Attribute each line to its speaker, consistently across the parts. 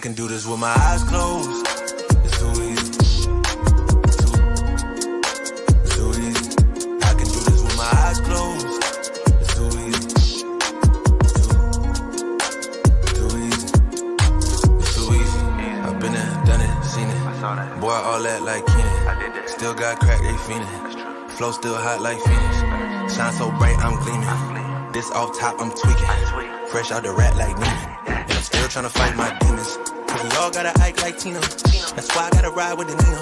Speaker 1: can do this with my eyes closed. It's too easy. It's too easy. I can do this with my eyes closed. It's too easy. Too easy. It's too easy. I've been there, done it, seen it. Boy, all that like Keenan. Still got crack, they fiendin'. Flow still hot like Phoenix. Shine so bright, I'm gleaming. This off top, I'm tweaking. Fresh out the rat like Neiman. And I'm still tryna fight my demons. Cause we all gotta act like Tina. That's why I gotta ride with the Nina.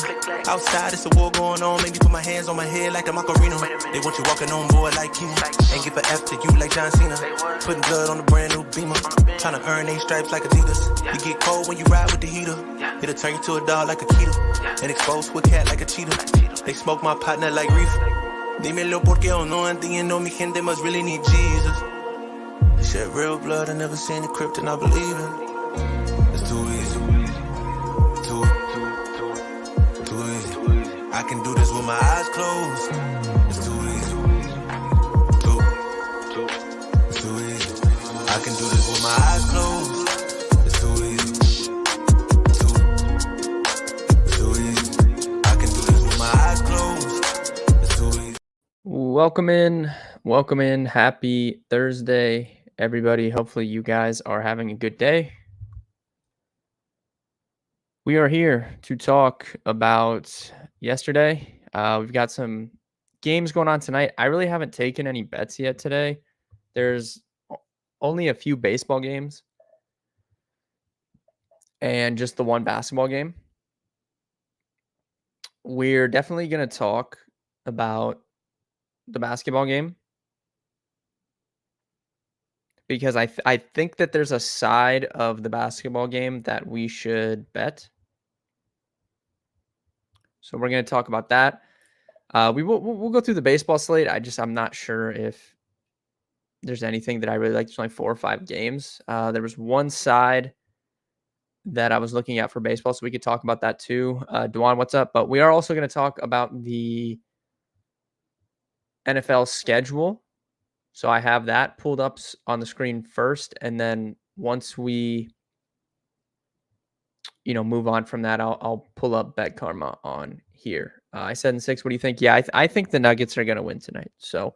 Speaker 1: Outside, it's a war going on. Make me put my hands on my head like the Macarena. They want you walking on board like Keenan. Ain't give a F to you like John Cena. Putting blood on a brand new Beamer. Tryna earn 8 stripes like Adidas. You get cold when you ride with the heater. It'll turn you to a dog like a keto. And expose to a cat like a cheetah. They smoke my partner like reefer. Dímelo porque yo no entiendo. Mi gente must really need Jesus. He shed real blood. I never seen the crypt and I believe it. It's too easy. Too easy. I can do this with my eyes closed. It's too easy. It's too easy. I can do this with my eyes closed. It's too easy. Too easy. I can do this with my eyes closed. It's too easy.
Speaker 2: Welcome in. Happy Thursday, everybody. Hopefully you guys are having a good day. We are here to talk about yesterday. We've got some games going on tonight. I really haven't taken any bets yet today. There's only a few baseball games and just the one basketball game. We're definitely going to talk about the basketball game because I think that there's a side of the basketball game that we should bet. So we're going to talk about that. We'll go through the baseball slate. I'm not sure if there's anything that I really like. There's only 4 or 5 games. There was one side that I was looking at for baseball, so we could talk about that too. Dwan, what's up? But we are also going to talk about the NFL schedule. So I have that pulled up on the screen first, and then once we move on from that, I'll pull up Bet Karma on here. I said in 6. What do you think? Yeah, I think the Nuggets are going to win tonight. So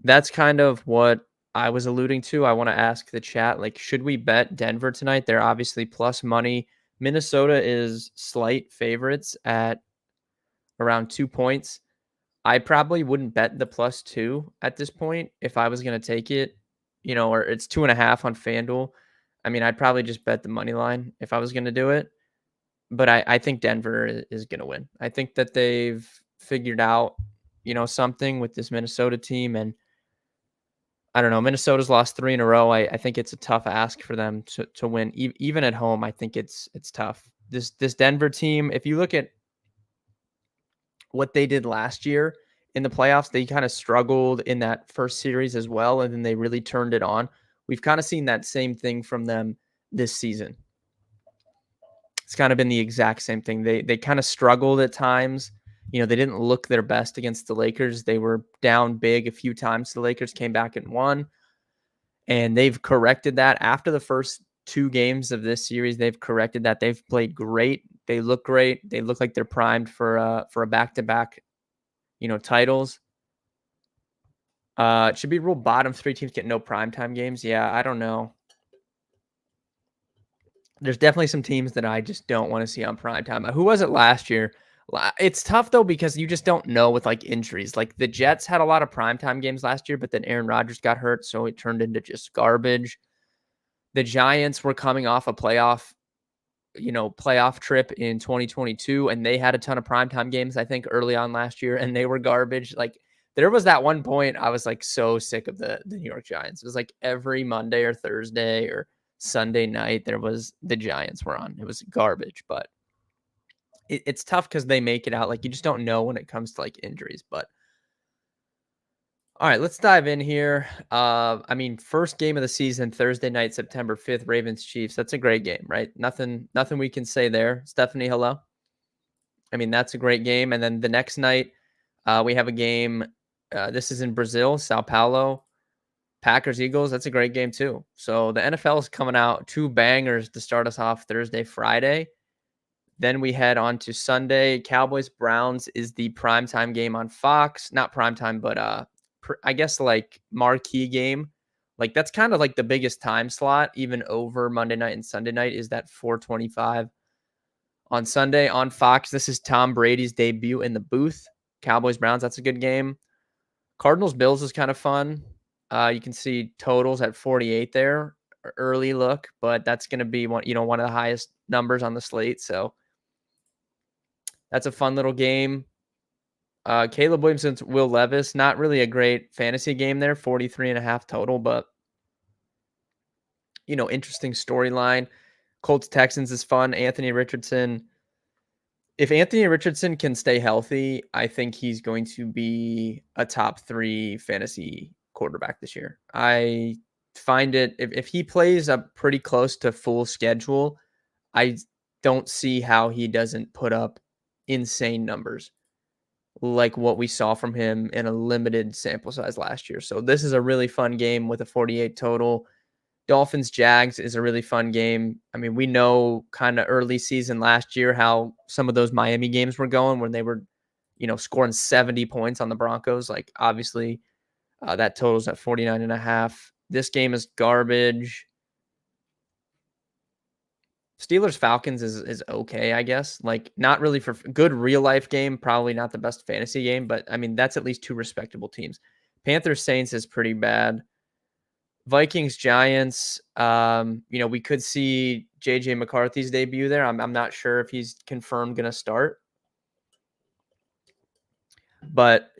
Speaker 2: that's kind of what I was alluding to. I want to ask the chat, should we bet Denver tonight? They're obviously plus money. Minnesota is slight favorites at around 2 points. I probably wouldn't bet the +2 at this point if I was going to take it, or it's 2.5 on FanDuel. I mean, I'd probably just bet the money line if I was going to do it. But I think Denver is going to win. I think that they've figured out, something with this Minnesota team. And I don't know, Minnesota's lost 3 in a row. I think it's a tough ask for them to win. Even at home, I think it's tough. This Denver team, if you look at what they did last year in the playoffs, they kind of struggled in that first series as well, and then they really turned it on. We've kind of seen that same thing from them this season. It's kind of been the exact same thing. They kind of struggled at times. They didn't look their best against the Lakers. They were down big a few times. The Lakers came back and won, and they've corrected that. After the first 2 games of this series, they've corrected that. They've played great. They look great. They look like they're primed for a back-to-back, titles. It should be ruled bottom 3 teams get no primetime games. Yeah, I don't know. There's definitely some teams that I just don't want to see on primetime. Who was it last year? It's tough, though, because you just don't know with, injuries. The Jets had a lot of primetime games last year, but then Aaron Rodgers got hurt, so it turned into just garbage. The Giants were coming off a playoff trip in 2022, and they had a ton of primetime games, I think, early on last year, and they were garbage. There was that one point I was, so sick of the New York Giants. It was, every Monday or Thursday or Sunday night, the Giants were on. It was garbage, but it's tough because they make it out. You just don't know when it comes to injuries. But all right, let's dive in here. First game of the season, Thursday night, September 5th, Ravens Chiefs. That's a great game, right? Nothing we can say there. Stephanie, hello. That's a great game. And then the next night, we have a game. This is in Brazil, Sao Paulo. Packers Eagles, that's a great game too. So the NFL is coming out 2 bangers to start us off Thursday, Friday. Then we head on to Sunday. Cowboys Browns is the primetime game on Fox. Not primetime, but I guess like marquee game. Like that's kind of like the biggest time slot, even over Monday night and Sunday night, is that 4:25 on Sunday on Fox. This is Tom Brady's debut in the booth. Cowboys Browns, that's a good game. Cardinals Bills is kind of fun. You can see totals at 48 there, early look, but that's going to be one of the highest numbers on the slate. So that's a fun little game. Caleb Williams, Will Levis, not really a great fantasy game there, 43.5 total, but interesting storyline. Colts Texans is fun. Anthony Richardson. If Anthony Richardson can stay healthy, I think he's going to be a top 3 fantasy quarterback this year. I find it, if he plays up pretty close to full schedule, I don't see how he doesn't put up insane numbers like what we saw from him in a limited sample size last year. So this is a really fun game with a 48 total. Dolphins Jags is a really fun game. I mean, we know kind of early season last year how some of those Miami games were going when they were, scoring 70 points on the Broncos. Like obviously that totals at 49.5. This game is garbage. Steelers Falcons is okay, I guess. Like not really for good real life game, probably not the best fantasy game, but I mean that's at least 2 respectable teams. Panthers Saints is pretty bad. Vikings Giants, we could see JJ McCarthy's debut there. I'm not sure if he's confirmed going to start. But,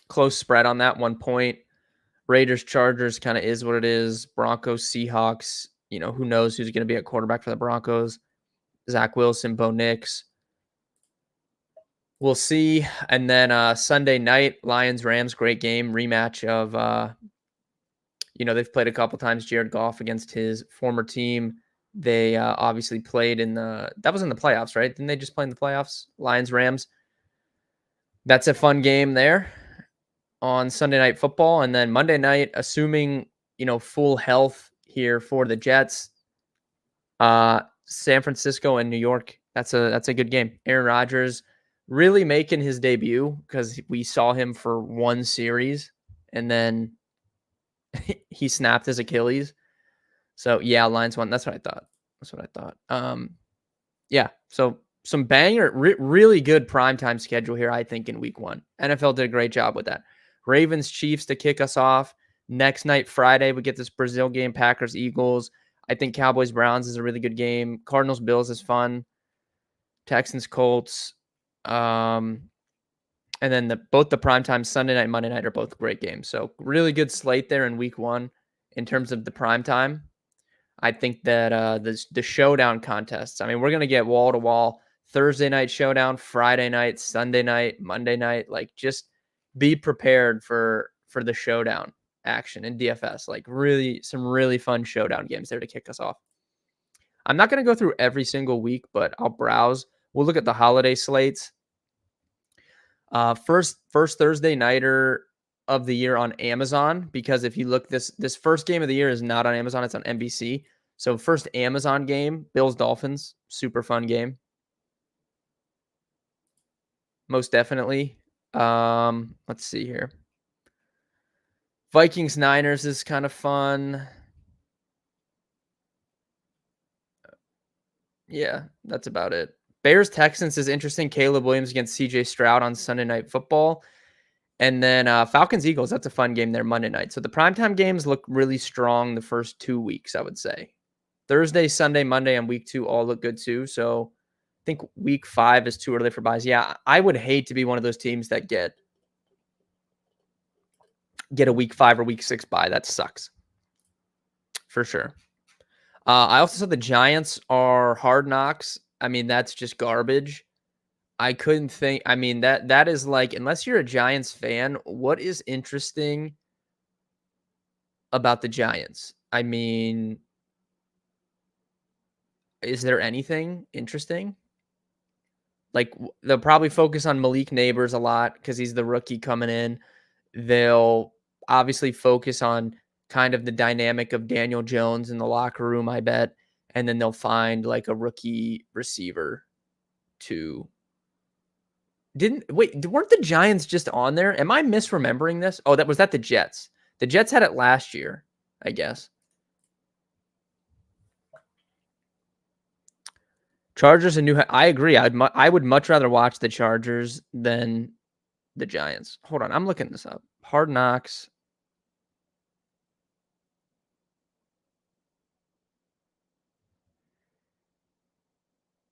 Speaker 2: close spread on that 1 point. Raiders Chargers kind of is what it is. Broncos Seahawks, who knows who's going to be at quarterback for the Broncos. Zach Wilson, Bo Nix. We'll see. And then Sunday night, Lions Rams, great game, rematch of they've played a couple times. Jared Goff against his former team. They obviously played that was in the playoffs, right? Didn't they just play in the playoffs? Lions, Rams. That's a fun game there on Sunday Night Football. And then Monday night, assuming, full health here for the Jets, San Francisco and New York. That's a good game. Aaron Rodgers really making his debut because we saw him for 1 series and then he snapped his Achilles. So yeah, Lions won. That's what I thought. Yeah. So some banger, really good primetime schedule here, I think, in week 1. NFL did a great job with that. Ravens Chiefs to kick us off. Next night, Friday, we get this Brazil game, Packers Eagles. I think Cowboys Browns is a really good game. Cardinals Bills is fun. Texans Colts. And then both the primetime Sunday night, Monday night are both great games. So really good slate there in week 1 in terms of the primetime. I think that the showdown contests, I mean, we're going to get wall to wall Thursday night showdown, Friday night, Sunday night, Monday night. Like just be prepared for the showdown action in DFS. Like really some really fun showdown games there to kick us off. I'm not going to go through every single week, but I'll browse. We'll look at the holiday slates. First Thursday nighter of the year on Amazon, because if you look, this first game of the year is not on Amazon, it's on NBC. So first Amazon game, Bills Dolphins, super fun game. Most definitely. Let's see here. Vikings Niners is kind of fun. Yeah, that's about it. Bears Texans is interesting. Caleb Williams against CJ Stroud on Sunday Night Football. And then Falcons Eagles, that's a fun game there Monday night. So the primetime games look really strong the first 2 weeks, I would say. Thursday, Sunday, Monday, and week 2 all look good too. So I think week 5 is too early for buys. Yeah, I would hate to be one of those teams that get a week 5 or week 6 buy. That sucks. For sure. I also saw the Giants are hard knocks. I mean, that's just garbage. I couldn't think. I mean, that is like, unless you're a Giants fan, what is interesting about the Giants? I mean, is there anything interesting? Like they'll probably focus on Malik Neighbors a lot because he's the rookie coming in. They'll obviously focus on kind of the dynamic of Daniel Jones in the locker room, I bet. And then they'll find like a rookie receiver to weren't the Giants just on there? Am I misremembering this? Oh, that was the Jets. The Jets had it last year, I guess. Chargers and I agree. I would much rather watch the Chargers than the Giants. Hold on, I'm looking this up. Hard Knocks.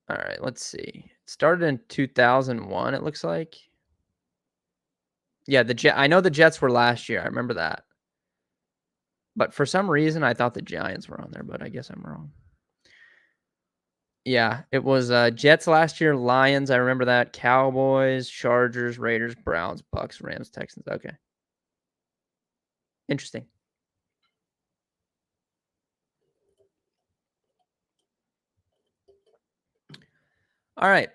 Speaker 2: All right, let's see. It started in 2001, it looks like. Yeah, I know the Jets were last year. I remember that. But for some reason, I thought the Giants were on there, but I guess I'm wrong. Yeah, it was Jets last year, Lions, I remember that, Cowboys, Chargers, Raiders, Browns, Bucks, Rams, Texans. Okay. Interesting. All right.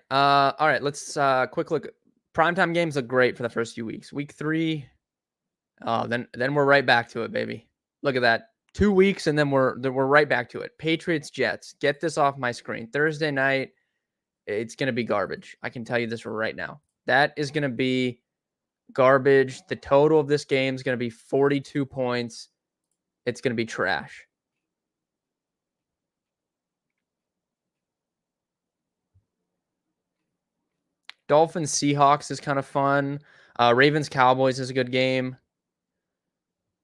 Speaker 2: Let's quick look. Primetime games look great for the first few weeks. Week 3, then we're right back to it, baby. Look at that. 2 weeks and then we're right back to it. Patriots, Jets. Get this off my screen. Thursday night, it's going to be garbage. I can tell you this right now. That is going to be garbage. The total of this game is going to be 42 points. It's going to be trash. Dolphins, Seahawks is kind of fun. Ravens, Cowboys is a good game.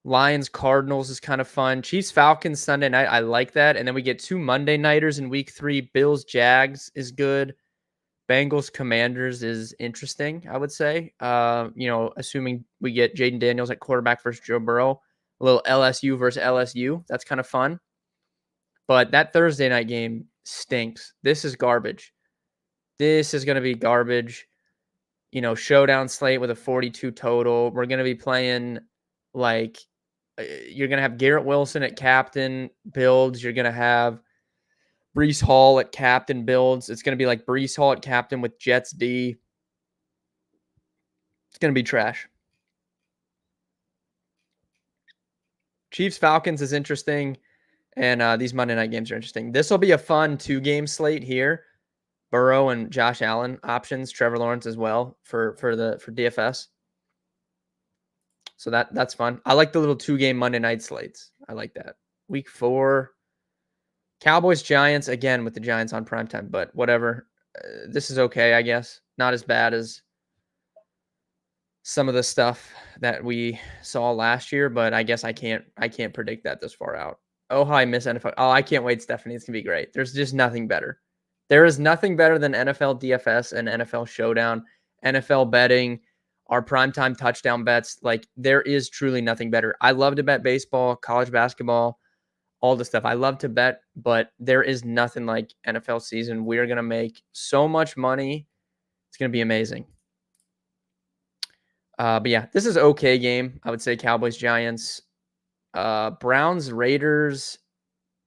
Speaker 2: Lions, Cardinals is kind of fun. Chiefs, Falcons, Sunday night. I like that. And then we get 2 Monday nighters in week 3. Bills, Jags is good. Bengals, Commanders is interesting, I would say. Assuming we get Jaden Daniels at quarterback versus Joe Burrow. A little LSU versus LSU. That's kind of fun. But that Thursday night game stinks. This is garbage. This is going to be garbage. Showdown slate with a 42 total. We're going to be playing you're going to have Garrett Wilson at captain builds. You're going to have Breece Hall at captain builds. It's going to be like Breece Hall at captain with Jets D. It's going to be trash. Chiefs Falcons is interesting, and these Monday night games are interesting. This will be a fun 2-game slate here. Burrow and Josh Allen options, Trevor Lawrence as well for DFS. So that's fun. I like the little 2-game Monday night slates. I like that. Week 4, Cowboys, Giants, again with the Giants on primetime, but whatever. This is okay, I guess. Not as bad as some of the stuff that we saw last year, but I guess I can't predict that this far out. Oh, how I miss NFL. Oh, I can't wait, Stephanie. It's going to be great. There's just nothing better. There is nothing better than NFL DFS and NFL Showdown, NFL betting, our primetime touchdown bets. Like, there is truly nothing better. I love to bet baseball, college basketball, all the stuff. I love to bet, but there is nothing like NFL season. We are going to make so much money. It's going to be amazing. But yeah, this is okay game. I would say Cowboys, Giants, Browns, Raiders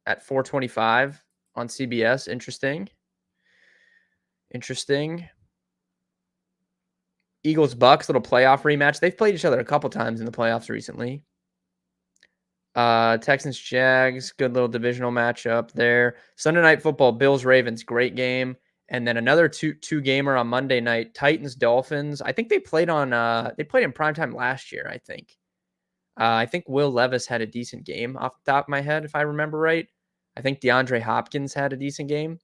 Speaker 2: at 425 on CBS. Interesting. Eagles, Bucks, little playoff rematch. They've played each other a couple times in the playoffs recently. Texans, Jags, good little divisional matchup there. Sunday night football, Bills, Ravens, great game. And then another two gamer on Monday night, Titans, Dolphins. I think they played in primetime last year, I think. I think Will Levis had a decent game off the top of my head, if I remember right. I think DeAndre Hopkins had a decent game.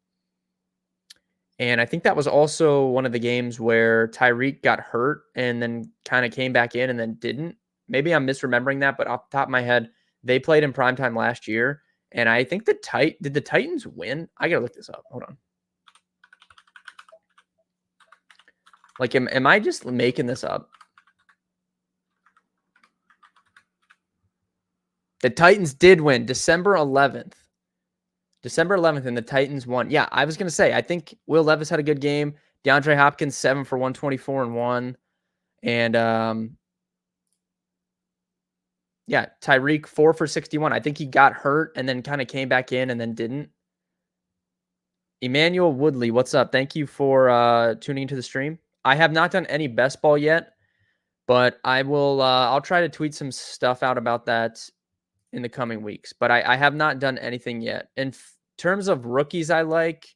Speaker 2: And I think that was also one of the games where Tyreek got hurt and then kind of came back in and then didn't. Maybe I'm misremembering that, but off the top of my head, they played in primetime last year. And I think did the Titans win? I got to look this up. Hold on. Like, am I just making this up? The Titans did win December 11th. And the Titans won. Yeah, I was going to say, I think Will Levis had a good game. DeAndre Hopkins, 7 for 124 and 1. And, yeah, Tyreek, 4 for 61. I think he got hurt and then kind of came back in and then didn't. Emmanuel Woodley, what's up? Thank you for tuning into the stream. I have not done any best ball yet, But I will. I'll try to tweet some stuff out about that in the coming weeks. But I have not done anything yet. In terms of rookies, I like.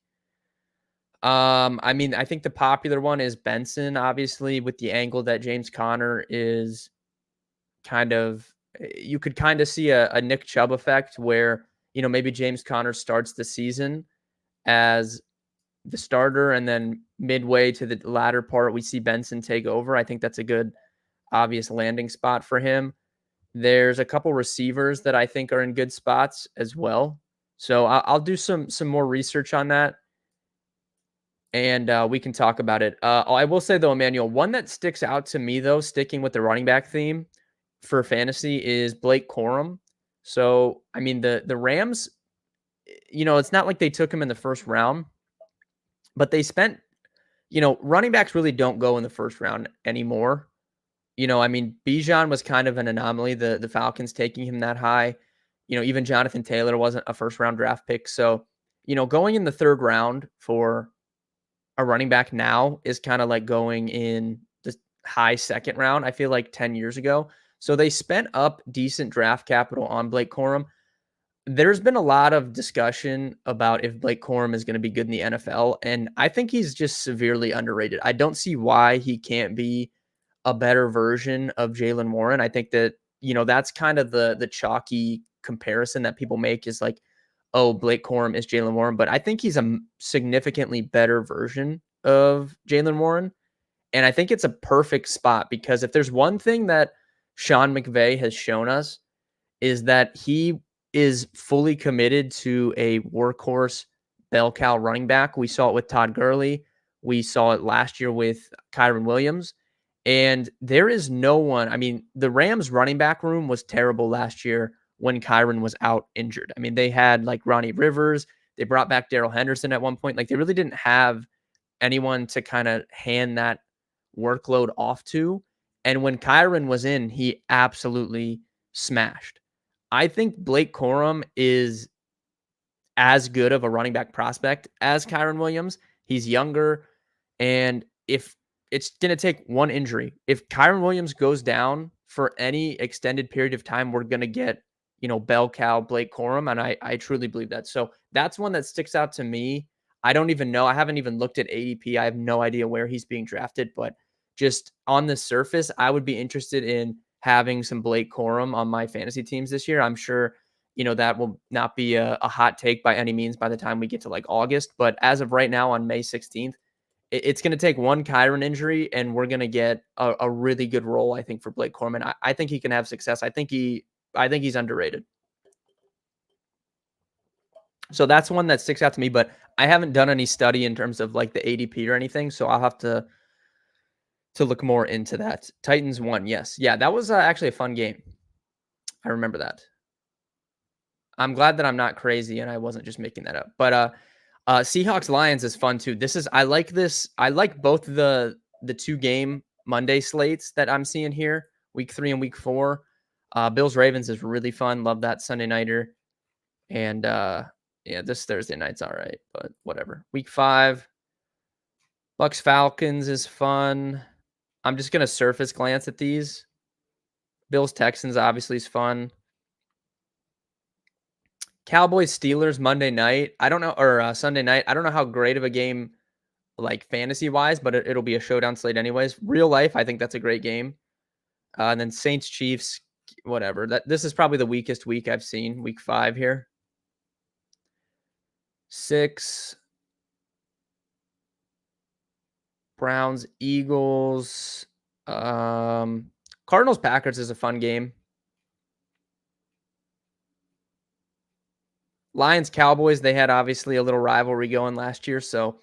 Speaker 2: I mean, I think the popular one is Benson, obviously, with the angle that James Conner is kind of. You could kind of see a Nick Chubb effect where maybe James Conner starts the season as the starter, and then midway to the latter part, we see Benson take over. I think that's a good, obvious landing spot for him. There's a couple receivers that I think are in good spots as well. So I'll do some more research on that, and we can talk about it. I will say though, Emmanuel, one that sticks out to me though, sticking with the running back theme for fantasy, is Blake Corum. So I mean the Rams, it's not like they took him in the first round, but they spent, running backs really don't go in the first round anymore. I mean, Bijan was kind of an anomaly, the Falcons taking him that high. Even Jonathan Taylor wasn't a first round draft pick. So, going in the third round for a running back now is kind of like going in the high second round, I feel like 10 years ago. So they spent up decent draft capital on Blake Corum. There's been a lot of discussion about if Blake Corum is going to be good in the NFL, and I think he's just severely underrated. I don't see why he can't be a better version of Jaylen Warren. I think that, that's kind of the chalky comparison that people make, is like, oh, Blake Corum is Jaylen Warren, but I think he's a significantly better version of Jaylen Warren. And I think it's a perfect spot, because if there's one thing that Sean McVay has shown us, is that he is fully committed to a workhorse bell cow running back. We saw it with Todd Gurley. We saw it last year with Kyren Williams. And there is no one. I mean, the Rams running back room was terrible last year when Kyren was out injured. I mean, they had like Ronnie Rivers. They brought back Darrell Henderson at one point. Like, they really didn't have anyone to kind of hand that workload off to. And when Kyren was in, he absolutely smashed. I think Blake Corum is as good of a running back prospect as Kyren Williams. He's younger. And if it's going to take one injury, if Kyren Williams goes down for any extended period of time, we're going to get, bell cow Blake Corum. And I truly believe that. So that's one that sticks out to me. I don't even know. I haven't even looked at ADP. I have no idea where he's being drafted, but just on the surface, I would be interested in having some Blake Corum on my fantasy teams this year. I'm sure, that will not be a hot take by any means by the time we get to like August. But as of right now, on May 16th, it's going to take one Kyren injury, and we're going to get a really good role, I think, for Blake Corum. And I think he can have success. I think he's underrated. So that's one that sticks out to me, but I haven't done any study in terms of like the ADP or anything. So I'll have to look more into that. Titans won. Yes. Yeah. That was actually a fun game. I remember that. I'm glad that I'm not crazy and I wasn't just making that up. But Seahawks Lions is fun too. I like this. I like both the 2-game Monday slates that I'm seeing here, week 3 and week 4. Bills Ravens is really fun. Love that Sunday nighter. And yeah, this Thursday night's all right, but whatever. Week 5, Bucks Falcons is fun. I'm just gonna surface glance at these. Bills Texans obviously is fun. Cowboys Steelers Monday night. I don't know, or Sunday night. I don't know how great of a game, like fantasy wise, but it'll be a showdown slate anyways. Real life, I think that's a great game. And then Saints Chiefs, whatever. This is probably the weakest week I've seen. Week 5 here. 6. Browns Eagles. Cardinals Packers is a fun game. Lions Cowboys, they had obviously a little rivalry going last year, so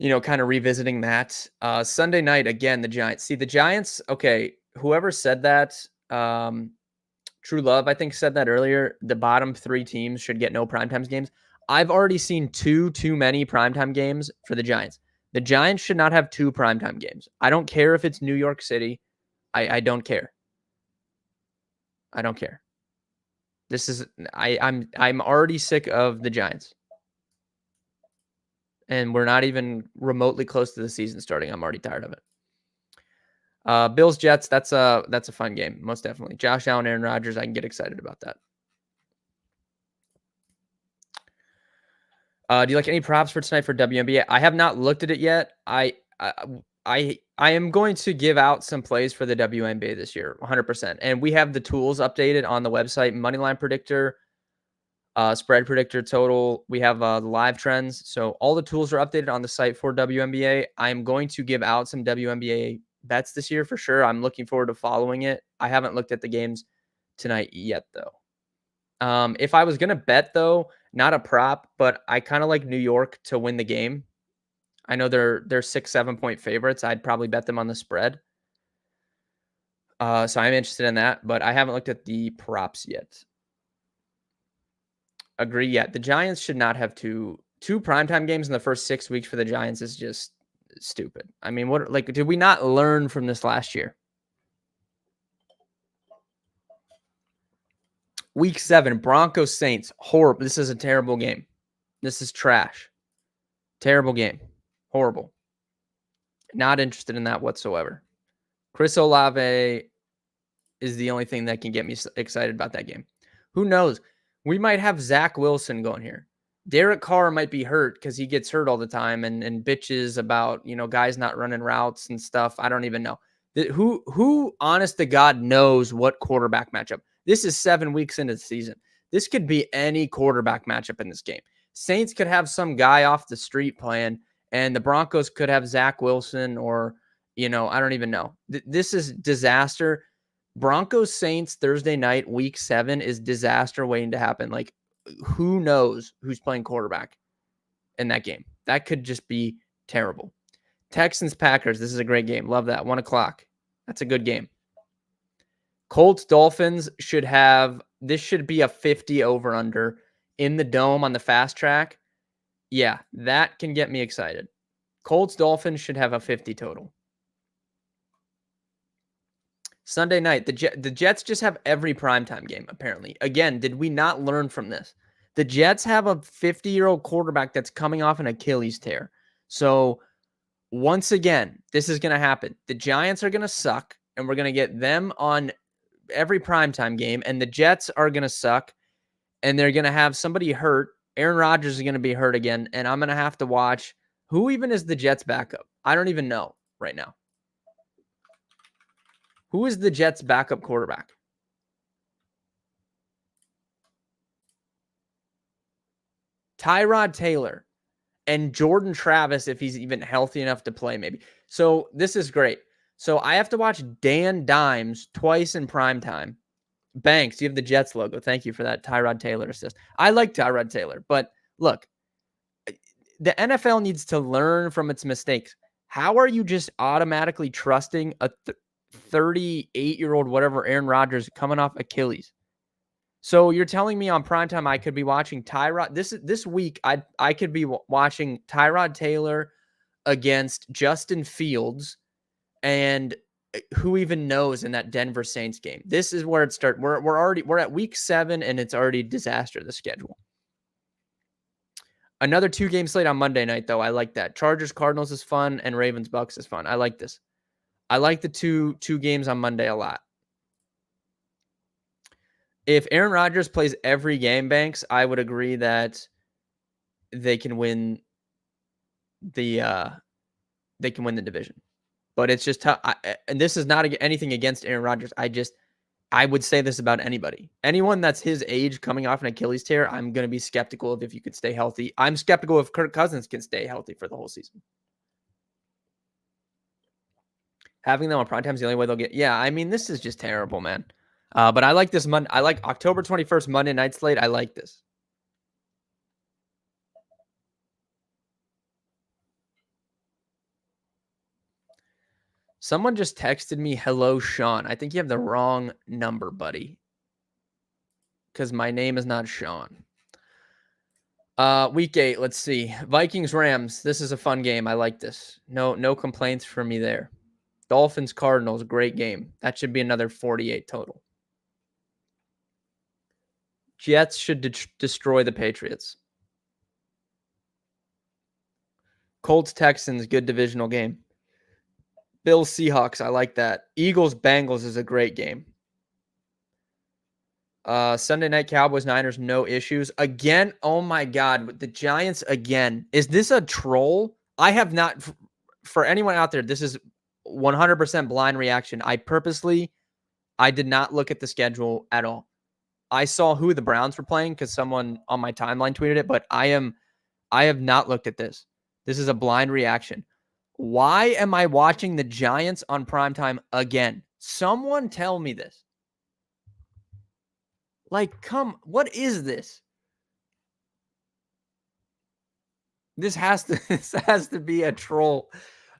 Speaker 2: kind of revisiting that. Sunday night again, the Giants. See, the Giants, okay, whoever said that, True Love, I think, said that earlier, the bottom 3 teams should get no primetime games. I've already seen too many primetime games for the Giants. The Giants should not have 2 primetime games. I don't care if it's New York City. I don't care. I don't care. I'm already sick of the Giants. And we're not even remotely close to the season starting. I'm already tired of it. Bills Jets, that's a fun game, most definitely. Josh Allen, Aaron Rodgers, I can get excited about that. Do you like any props for tonight for WNBA? I have not looked at it yet. I am going to give out some plays for the WNBA this year, 100%. And we have the tools updated on the website: moneyline predictor, spread predictor, total. We have the live trends. So all the tools are updated on the site for WNBA. I'm going to give out some WNBA bets this year for sure. I'm looking forward to following it. I haven't looked at the games tonight yet, though. If I was going to bet, though, not a prop, but I kind of like New York to win the game. I know they're 6-7 point favorites. I'd probably bet them on the spread. So I'm interested in that, but I haven't looked at the props yet. Agree yet. The Giants should not have two primetime games in the first 6 weeks for the Giants is just stupid. I mean, did we not learn from this last year? Week 7, Broncos Saints. Horrible. This is a terrible game. This is trash. Terrible game. Horrible. Not interested in that whatsoever. Chris Olave is the only thing that can get me excited about that game. Who knows? We might have Zach Wilson going here. Derek Carr might be hurt because he gets hurt all the time and bitches about, guys not running routes and stuff. I don't even know. Who, honest to God, knows what quarterback matchup? This is 7 weeks into the season. This could be any quarterback matchup in this game. Saints could have some guy off the street playing, and the Broncos could have Zach Wilson or, I don't even know. This is disaster. Broncos Saints Thursday night, week 7 is disaster waiting to happen. Like, who knows who's playing quarterback in that game? That could just be terrible. Texans Packers. This is a great game. Love that. 1:00. That's a good game. Colts Dolphins should be a 50 over under in the dome on the fast track. Yeah, that can get me excited. Colts Dolphins should have a 50 total. Sunday night, the Jets just have every primetime game, apparently. Again, did we not learn from this? The Jets have a 50-year-old quarterback that's coming off an Achilles tear. So, once again, this is going to happen. The Giants are going to suck, and we're going to get them on every primetime game, and the Jets are going to suck, and they're going to have somebody hurt. Aaron Rodgers is going to be hurt again, and I'm going to have to watch. Who even is the Jets' backup? I don't even know right now. Who is the Jets' backup quarterback? Tyrod Taylor and Jordan Travis, if he's even healthy enough to play, maybe. So this is great. So I have to watch Dan Dimes twice in primetime. Banks, you have the Jets logo. Thank you for that Tyrod Taylor assist. I like Tyrod Taylor, but look, the NFL needs to learn from its mistakes. How are you just automatically trusting a 38-year-old, whatever, Aaron Rodgers coming off Achilles? So you're telling me on primetime I could be watching Tyrod this week? I could be watching Tyrod Taylor against Justin Fields, and who even knows in that Denver Saints game? This is where it starts. We're at week 7 and it's already disaster, the schedule. Another 2-game slate on Monday night, though. I like that. Chargers Cardinals is fun and Ravens Bucks is fun. I like this. I like the two games on Monday a lot. If Aaron Rodgers plays every game, Banks, I would agree that they can win the division. But it's just tough. And this is not anything against Aaron Rodgers. I would say this about anybody. Anyone that's his age coming off an Achilles tear, I'm going to be skeptical of if you could stay healthy. I'm skeptical if Kirk Cousins can stay healthy for the whole season. Having them on primetime is the only way they'll get. Yeah, I mean, this is just terrible, man. But I like this I like October 21st Monday night slate. I like this. Someone just texted me, "Hello, Sean." I think you have the wrong number, buddy. Because my name is not Sean. Week 8, let's see. Vikings Rams. This is a fun game. I like this. No complaints from me there. Dolphins Cardinals, great game. That should be another 48 total. Jets should destroy the Patriots. Colts Texans, good divisional game. Bills Seahawks. I like that. Eagles Bengals is a great game. Sunday night Cowboys Niners, no issues. Again, oh my God, with the Giants again. Is this a troll? I have not, for anyone out there, this is 100% blind reaction. I did not look at the schedule at all. I saw who the Browns were playing because someone on my timeline tweeted it, but I have not looked at this. This is a blind reaction. Why am I watching the Giants on primetime again? Someone tell me this. Like, what is this? This has to be a troll.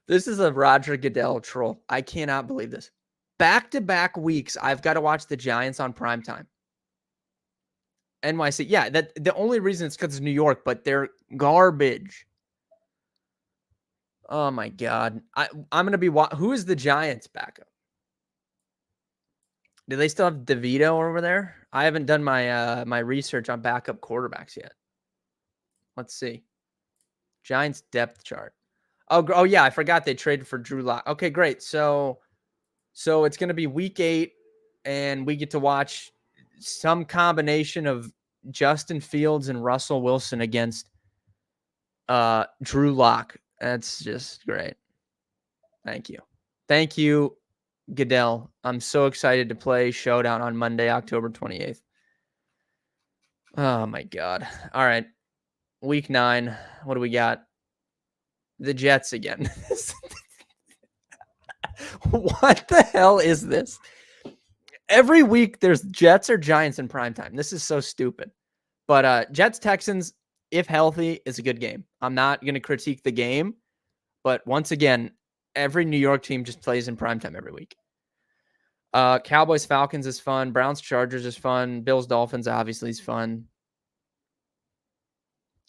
Speaker 2: This is a Roger Goodell troll. I cannot believe this. Back-to-back weeks, I've got to watch the Giants on primetime. NYC. Yeah, that the only reason it's because it's New York, but they're garbage. Oh my God. I'm gonna be who is the Giants backup? Do they still have DeVito over there? I haven't done my my research on backup quarterbacks yet. Let's see. Giants depth chart. Oh yeah, I forgot they traded for Drew Lock. Okay, great. So it's gonna be week 8, and we get to watch some combination of Justin Fields and Russell Wilson against Drew Lock. That's just great. Thank you. Thank you, Goodell. I'm so excited to play Showdown on Monday, October 28th. Oh my God. All right. Week 9. What do we got? The Jets again. What the hell is this? Every week there's Jets or Giants in primetime. This is so stupid. But Jets Texans, if healthy, is a good game. I'm not going to critique the game, but once again, every New York team just plays in primetime every week. Cowboys Falcons is fun. Browns Chargers is fun. Bills Dolphins obviously is fun.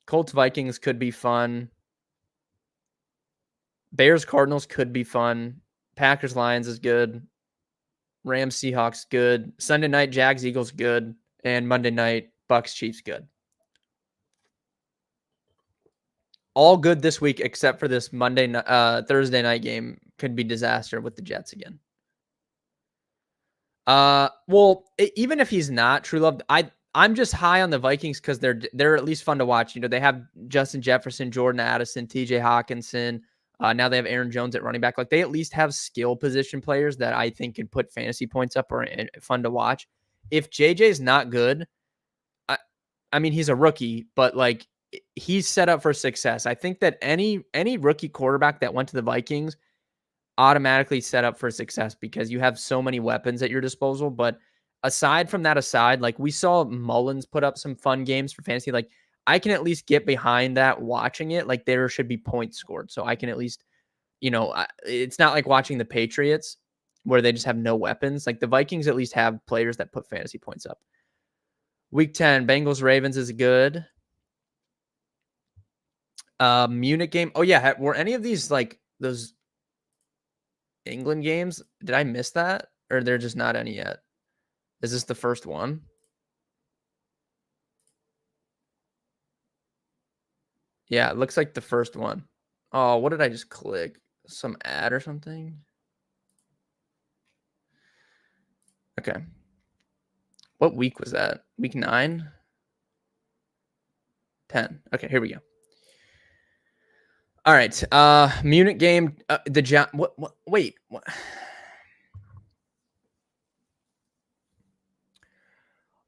Speaker 2: Colts Vikings could be fun. Bears Cardinals could be fun. Packers Lions is good. Rams Seahawks good. Sunday night Jags Eagles good. And Monday night Bucks Chiefs good. All good this week except for this Thursday night game could be disaster with the Jets again. Well, even if he's not True Love, I'm just high on the Vikings because they're at least fun to watch. You know, they have Justin Jefferson, Jordan Addison, TJ Hawkinson. Now they have Aaron Jones at running back. Like, they at least have skill position players that I think could put fantasy points up or fun to watch. If JJ's not good, I mean, he's a rookie, but like, he's set up for success. I think that any rookie quarterback that went to the Vikings automatically set up for success because you have so many weapons at your disposal. But aside from that, like, we saw Mullins put up some fun games for fantasy. Like, I can at least get behind that watching it. Like, there should be points scored. So I can at least, it's not like watching the Patriots where they just have no weapons. Like, the Vikings at least have players that put fantasy points up. Week 10, Bengals Ravens is good. Munich game. Oh yeah. Were any of these like those England games? Did I miss that? Or they're just not any yet? Is this the first one? Yeah, it looks like the first one. Oh, what did I just click? Some ad or something? Okay. What week was that? Week 9? 10. Okay, here we go. All right. Munich game. Wait. What?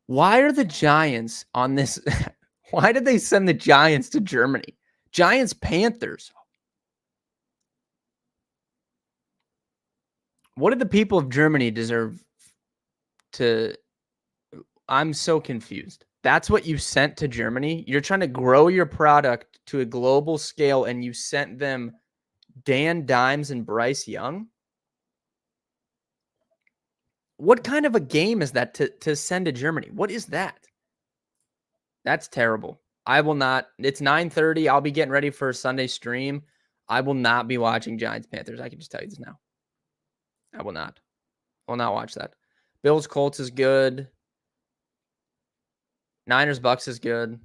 Speaker 2: Why are the Giants on this? Why did they send the Giants to Germany? Giants Panthers. What did the people of Germany deserve to? I'm so confused. That's what you sent to Germany? You're trying to grow your product to a global scale, and you sent them Dan Dimes and Bryce Young? What kind of a game is that to send to Germany? What is that? That's terrible. I will not. It's 9:30. I'll be getting ready for a Sunday stream. I will not be watching Giants Panthers. I can just tell you this now. I will not. I will not watch that. Bills Colts is good. Niners Bucks is good.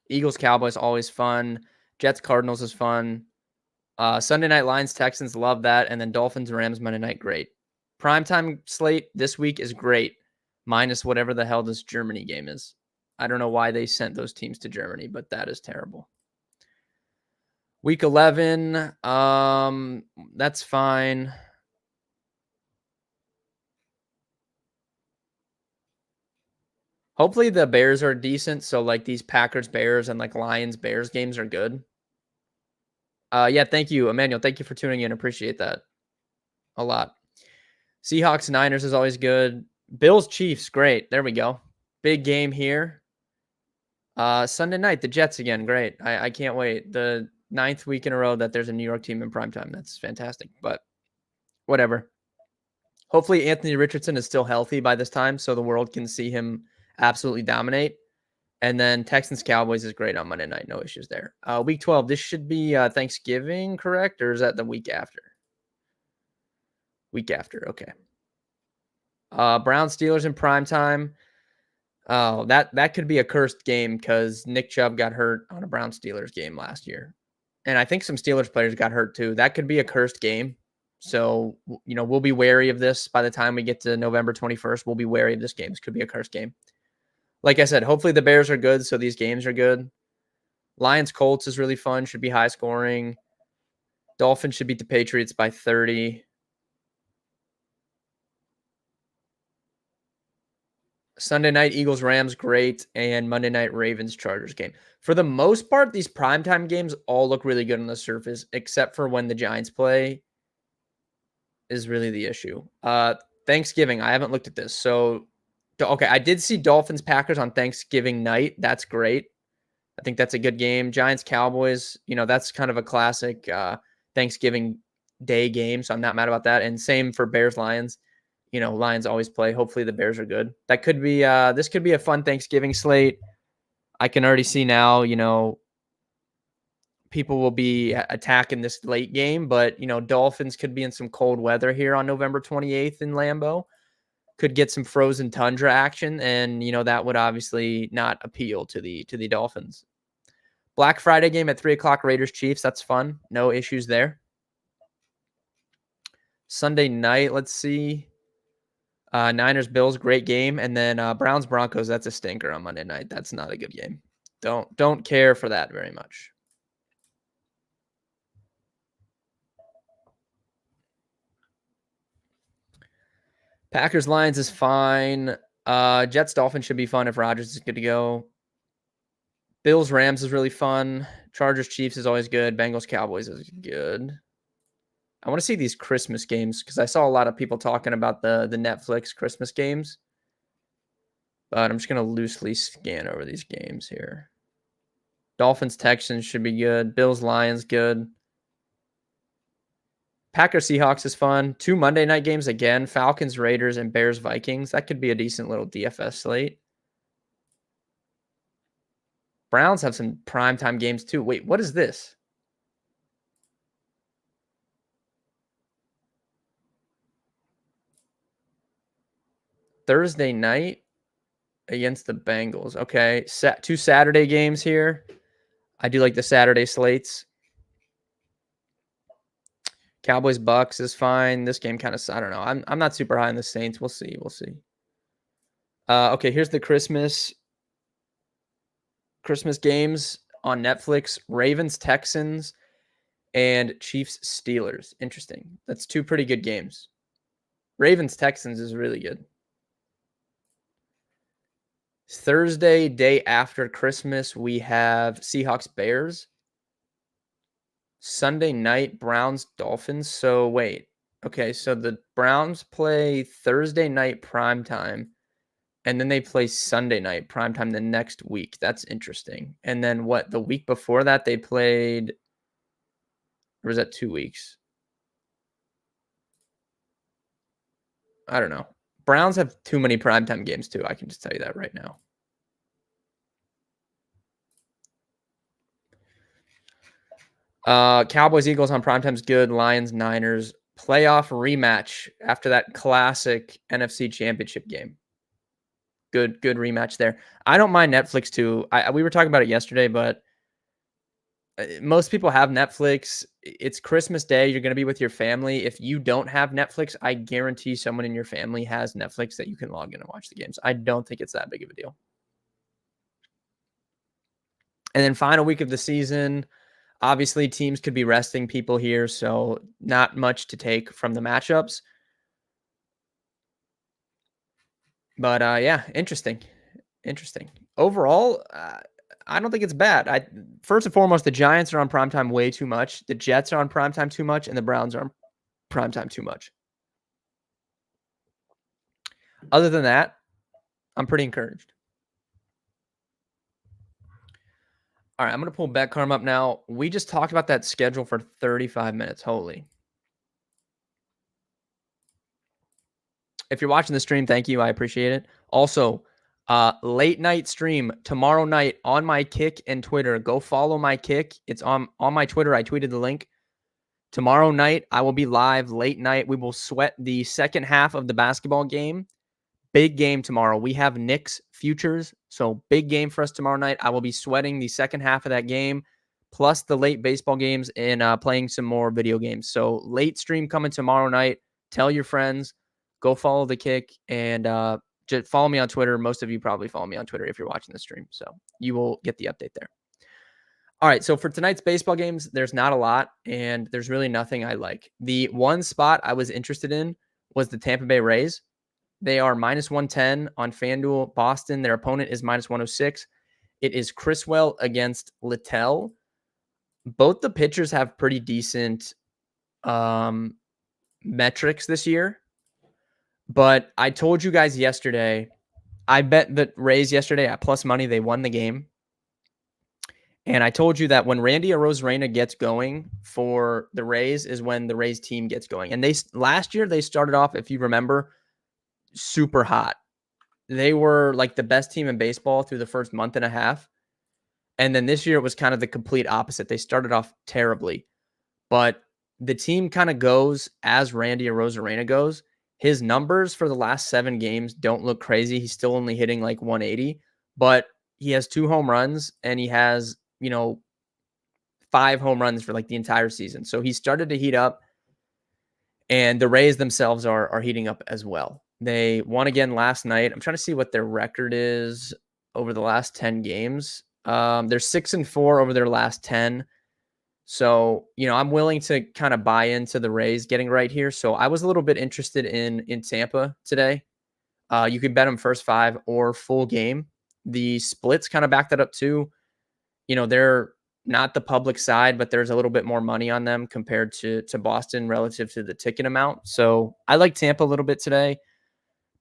Speaker 2: Eagles Cowboys always fun. Jets Cardinals is fun. Sunday night Lions, Texans, love that. And then Dolphins, Rams, Monday night, great. Primetime slate this week is great, minus whatever the hell this Germany game is. I don't know why they sent those teams to Germany, but that is terrible. Week 11, that's fine. Hopefully the Bears are decent. So like these Packers, Bears, and like Lions, Bears games are good. Yeah, thank you, Emmanuel. Thank you for tuning in. Appreciate that a lot. Seahawks, Niners is always good. Bills, Chiefs, great. There we go. Big game here. Sunday night, the Jets again, great. I can't wait. The 9th week in a row that there's a New York team in primetime. That's fantastic, but whatever. Hopefully Anthony Richardson is still healthy by this time so the world can see him absolutely dominate. And then Texans Cowboys is great on Monday night. No issues there. Week 12, this should be Thanksgiving, correct? Or is that the week after? Week after, okay. Browns Steelers in prime time. Oh, that could be a cursed game because Nick Chubb got hurt on a Browns Steelers game last year. And I think some Steelers players got hurt too. That could be a cursed game. So, we'll be wary of this by the time we get to November 21st. We'll be wary of this game. This could be a cursed game. Like I said, hopefully the Bears are good, so these games are good. Lions Colts is really fun, should be high scoring. Dolphins should beat the Patriots by 30. Sunday night Eagles Rams, great, and Monday night Ravens Chargers game. For the most part, these primetime games all look really good on the surface, except for when the Giants play is really the issue. Thanksgiving, I haven't looked at this. So, okay, I did see Dolphins Packers on Thanksgiving night. That's great. I think that's a good game. Giants Cowboys, that's kind of a classic Thanksgiving Day game, so I'm not mad about that. And same for Bears Lions. Lions always play. Hopefully the Bears are good. That could be this could be a fun Thanksgiving slate. I can already see now, people will be attacking this late game, but Dolphins could be in some cold weather here on November 28th in Lambeau. Could get some frozen tundra action, and that would obviously not appeal to the Dolphins. Black Friday game at 3:00, Raiders Chiefs. That's fun. No issues there. Sunday night, let's see. Niners Bills, great game, and then Browns Broncos. That's a stinker on Monday night. That's not a good game. Don't care for that very much. Packers Lions is fine. Jets Dolphins should be fun if Rodgers is good to go. Bills Rams is really fun. Chargers Chiefs is always good. Bengals Cowboys is good. I want to see these Christmas games because I saw a lot of people talking about the Netflix Christmas games. But I'm just going to loosely scan over these games here. Dolphins Texans should be good. Bills Lions good. Packers Seahawks is fun. 2 Monday night games again. Falcons Raiders and Bears Vikings. That could be a decent little DFS slate. Browns have some primetime games too. Wait, what is this? Thursday night against the Bengals. Okay, 2 Saturday games here. I do like the Saturday slates. Cowboys Bucks is fine. This game kind of, I don't know. I'm not super high on the Saints. We'll see. Okay, here's the Christmas games on Netflix. Ravens Texans and Chiefs Steelers. Interesting. That's 2 pretty good games. Ravens Texans is really good. Thursday, day after Christmas, we have Seahawks Bears. Sunday night, Browns Dolphins. So wait. Okay, so the Browns play Thursday night primetime, and then they play Sunday night primetime the next week. That's interesting. And then what? The week before that, they played, or was that 2 weeks? I don't know. Browns have too many primetime games too. I can just tell you that right now. Cowboys Eagles on primetime is good. Lions Niners playoff rematch after that classic NFC Championship game. Good rematch there. I don't mind Netflix too. We were talking about it yesterday, but most people have Netflix. It's Christmas Day. You're going to be with your family. If you don't have Netflix, I guarantee someone in your family has Netflix that you can log in and watch the games. I don't think it's that big of a deal. And then final week of the season, obviously teams could be resting people here, so not much to take from the matchups. But yeah, interesting. Overall, I don't think it's bad. First and foremost, the Giants are on primetime way too much. The Jets are on primetime too much, and the Browns are on primetime too much. Other than that, I'm pretty encouraged. All right, I'm going to pull Bet Karma up now. We just talked about that schedule for 35 minutes. Holy. If you're watching the stream, thank you. I appreciate it. Also, late night stream tomorrow night on my Kick and Twitter. Go follow my Kick. It's on my Twitter. I tweeted the link. Tomorrow night, I will be live late night. We will sweat the second half of the basketball game. Big game tomorrow. We have Knicks futures, so big game for us tomorrow night. I will be sweating the second half of that game, plus the late baseball games and playing some more video games. So late stream coming tomorrow night. Tell your friends. Go follow the Kick and just follow me on Twitter. Most of you probably follow me on Twitter if you're watching the stream, so you will get the update there. All right, so for tonight's baseball games, there's not a lot, and there's really nothing I like. The one spot I was interested in was the Tampa Bay Rays. They are minus 110 on FanDuel. Boston, their opponent, is minus 106. It is Criswell against Littell. Both the pitchers have pretty decent metrics this year, but I told you guys yesterday, I bet the Rays yesterday at plus money, they won the game. And I told you that when Randy Arozarena gets going for the Rays is when the Rays team gets going. And last year they started off, if you remember, super hot. They were like the best team in baseball through the first month and a half. And then this year it was kind of the complete opposite. They started off terribly, but the team kind of goes as Randy Arozarena goes. His numbers for the last 7 games don't look crazy. He's still only hitting like 180, but he has 2 home runs and he has, 5 home runs for like the entire season. So he started to heat up, and the Rays themselves are heating up as well. They won again last night. I'm trying to see what their record is over the last 10 games. They're 6-4 over their last 10. So, I'm willing to kind of buy into the Rays getting right here. So I was a little bit interested in Tampa today. You could bet them first 5 or full game. The splits kind of back that up too. They're not the public side, but there's a little bit more money on them compared to Boston relative to the ticket amount. So I like Tampa a little bit today.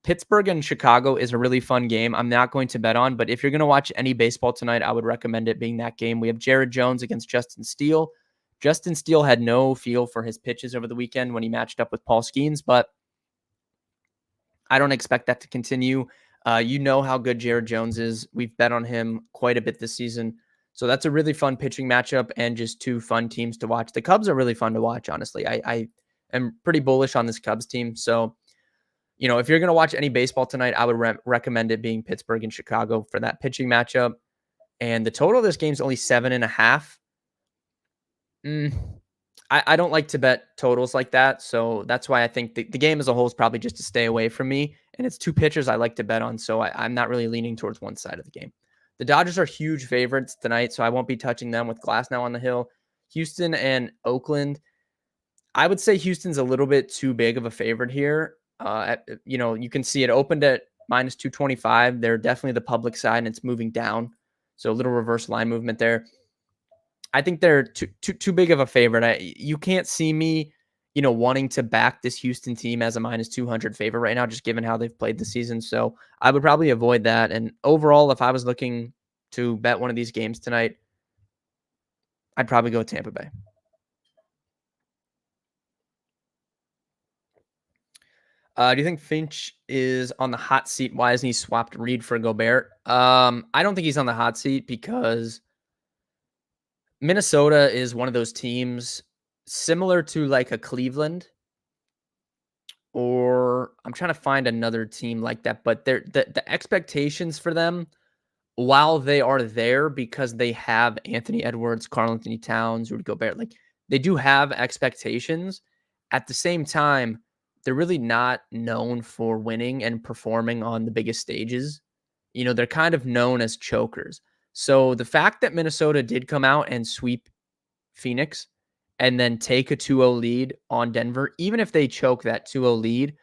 Speaker 2: Pittsburgh and Chicago is a really fun game. I'm not going to bet on, but if you're going to watch any baseball tonight, I would recommend it being that game. We have Jared Jones against Justin Steele. Justin Steele had no feel for his pitches over the weekend when he matched up with Paul Skeens, but I don't expect that to continue. You know how good Jared Jones is. We've bet on him quite a bit this season. So that's a really fun pitching matchup and just 2 fun teams to watch. The Cubs are really fun to watch, honestly. I am pretty bullish on this Cubs team. So, if you're going to watch any baseball tonight, I would recommend it being Pittsburgh and Chicago for that pitching matchup. And the total of this game is only 7.5. I don't like to bet totals like that. So that's why I think the game as a whole is probably just to stay away from me. And it's 2 pitchers I like to bet on. So I'm not really leaning towards one side of the game. The Dodgers are huge favorites tonight, so I won't be touching them with Glass now on the hill. Houston and Oakland. I would say Houston's a little bit too big of a favorite here. You can see it opened at minus 225. They're definitely the public side, and it's moving down. So a little reverse line movement there. I think they're too big of a favorite. You can't see me, wanting to back this Houston team as a minus 200 favorite right now, just given how they've played the season. So I would probably avoid that. And overall, if I was looking to bet one of these games tonight, I'd probably go Tampa Bay. Do you think Finch is on the hot seat? Why isn't he swapped Reed for Gobert? I don't think he's on the hot seat because Minnesota is one of those teams similar to like a Cleveland, or I'm trying to find another team like that, but the expectations for them while they are there because they have Anthony Edwards, Karl Anthony Towns, Rudy Gobert, like they do have expectations. At the same time, they're really not known for winning and performing on the biggest stages. They're kind of known as chokers. So the fact that Minnesota did come out and sweep Phoenix and then take a 2-0 lead on Denver, even if they choke that 2-0 lead,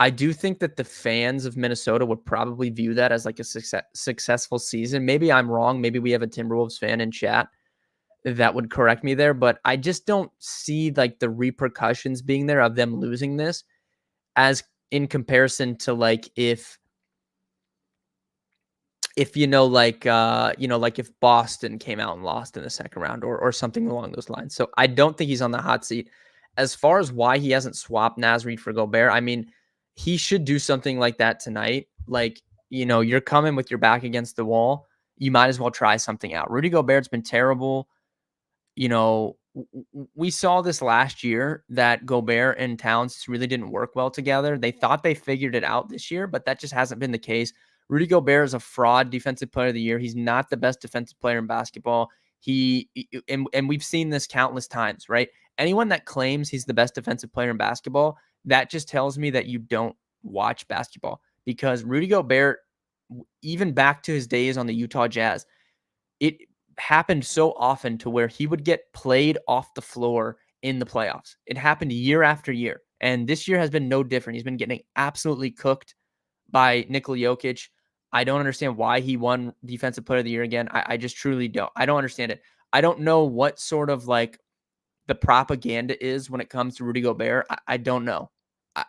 Speaker 2: I do think that the fans of Minnesota would probably view that as like a successful season. Maybe I'm wrong. Maybe we have a Timberwolves fan in chat that would correct me there, but I just don't see like the repercussions being there of them losing this as in comparison to like if like if Boston came out and lost in the second round or something along those lines. So I don't think he's on the hot seat. As far as why he hasn't swapped Naz Reid for Gobert, I mean, he should do something like that tonight. Like, you're coming with your back against the wall. You might as well try something out. Rudy Gobert's been terrible. We saw this last year that Gobert and Towns really didn't work well together. They thought they figured it out this year, but that just hasn't been the case. Rudy Gobert is a fraud defensive player of the year. He's not the best defensive player in basketball. And we've seen this countless times, right? Anyone that claims he's the best defensive player in basketball, that just tells me that you don't watch basketball, because Rudy Gobert, even back to his days on the Utah Jazz, it happened so often to where he would get played off the floor in the playoffs. It happened year after year. And this year has been no different. He's been getting absolutely cooked by Nikola Jokic. I don't understand why he won Defensive Player of the Year again. I just truly don't. I don't understand it. I don't know what sort of like the propaganda is when it comes to Rudy Gobert. I don't know.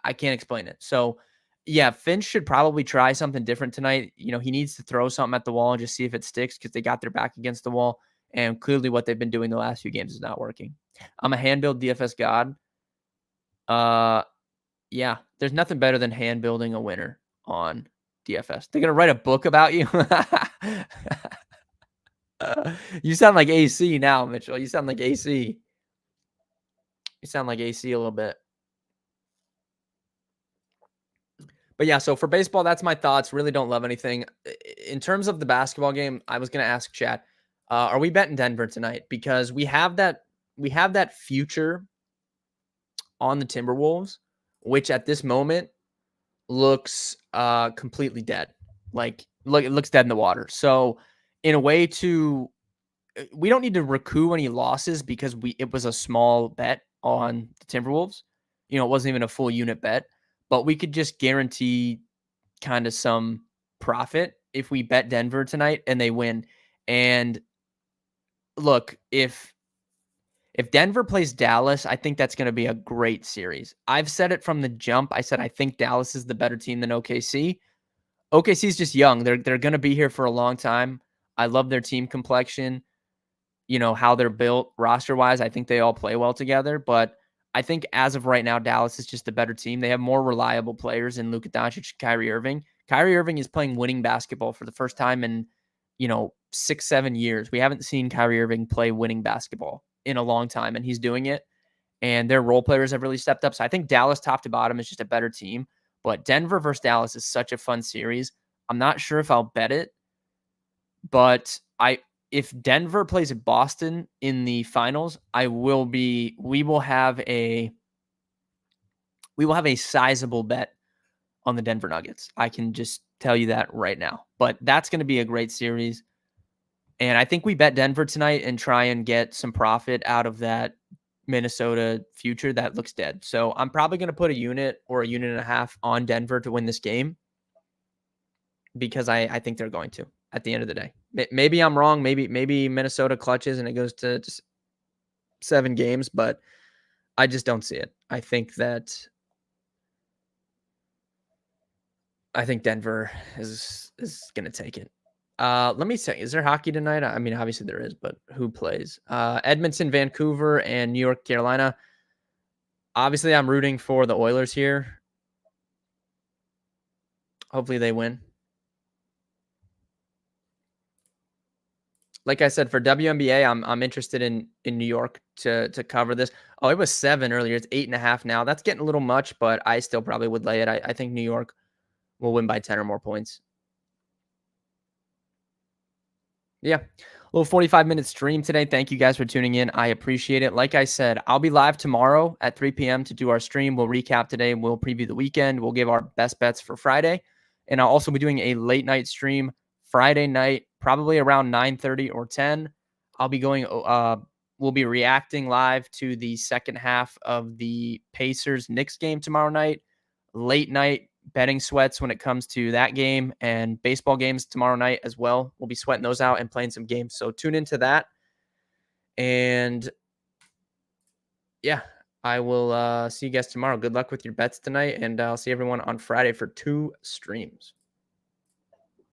Speaker 2: I can't explain it. So, yeah, Finch should probably try something different tonight. He needs to throw something at the wall and just see if it sticks, because they got their back against the wall. And clearly what they've been doing the last few games is not working. I'm a hand build DFS god. Yeah, there's nothing better than hand building a winner on DFS. They're going to write a book about you. You sound like AC now, Mitchell. You sound like AC. You sound like AC a little bit. But yeah, so for baseball, that's my thoughts. Really don't love anything. In terms of the basketball game, I was going to ask Chad, are we betting Denver tonight? Because we have that future on the Timberwolves, which at this moment looks completely dead. Like, look, it looks dead in the water. So in a way we don't need to recoup any losses, because it was a small bet on the Timberwolves. It wasn't even a full unit bet, but we could just guarantee kind of some profit if we bet Denver tonight and they win. And look, if Denver plays Dallas, I think that's going to be a great series. I've said it from the jump. I said I think Dallas is the better team than OKC. OKC is just young. They're going to be here for a long time. I love their team complexion. How they're built roster-wise. I think they all play well together, but I think as of right now, Dallas is just a better team. They have more reliable players in Luka Doncic and Kyrie Irving. Kyrie Irving is playing winning basketball for the first time in, 6-7 years. We haven't seen Kyrie Irving play winning basketball in a long time, and he's doing it. And their role players have really stepped up. So I think Dallas top to bottom is just a better team. But Denver versus Dallas is such a fun series. I'm not sure if I'll bet it, but if Denver plays Boston in the finals, we will have a sizable bet on the Denver Nuggets. I can just tell you that right now. But that's going to be a great series. And I think we bet Denver tonight and try and get some profit out of that Minnesota future that looks dead. So I'm probably going to put a unit or a unit and a half on Denver to win this game, because I think they're going to at the end of the day. Maybe I'm wrong. Maybe Minnesota clutches and it goes to just 7 games, but I just don't see it. I think Denver is going to take it. Let me say, is there hockey tonight? I mean, obviously there is, but who plays? Edmonton, Vancouver, and New York, Carolina. Obviously, I'm rooting for the Oilers here. Hopefully they win. Like I said, for WNBA, I'm interested in New York to cover this. Oh, it was 7 earlier. It's 8.5 now. That's getting a little much, but I still probably would lay it. I think New York will win by 10 or more points. Yeah. A little 45-minute stream today. Thank you guys for tuning in. I appreciate it. Like I said, I'll be live tomorrow at 3 p.m. to do our stream. We'll recap today. We'll preview the weekend. We'll give our best bets for Friday. And I'll also be doing a late night stream Friday night, probably around 9:30 or 10. I'll be going, we'll be reacting live to the second half of the Pacers-Knicks game tomorrow night. Late night betting sweats when it comes to that game, and baseball games tomorrow night as well. We'll be sweating those out and playing some games. So tune into that. And yeah, I will see you guys tomorrow. Good luck with your bets tonight, and I'll see everyone on Friday for 2 streams.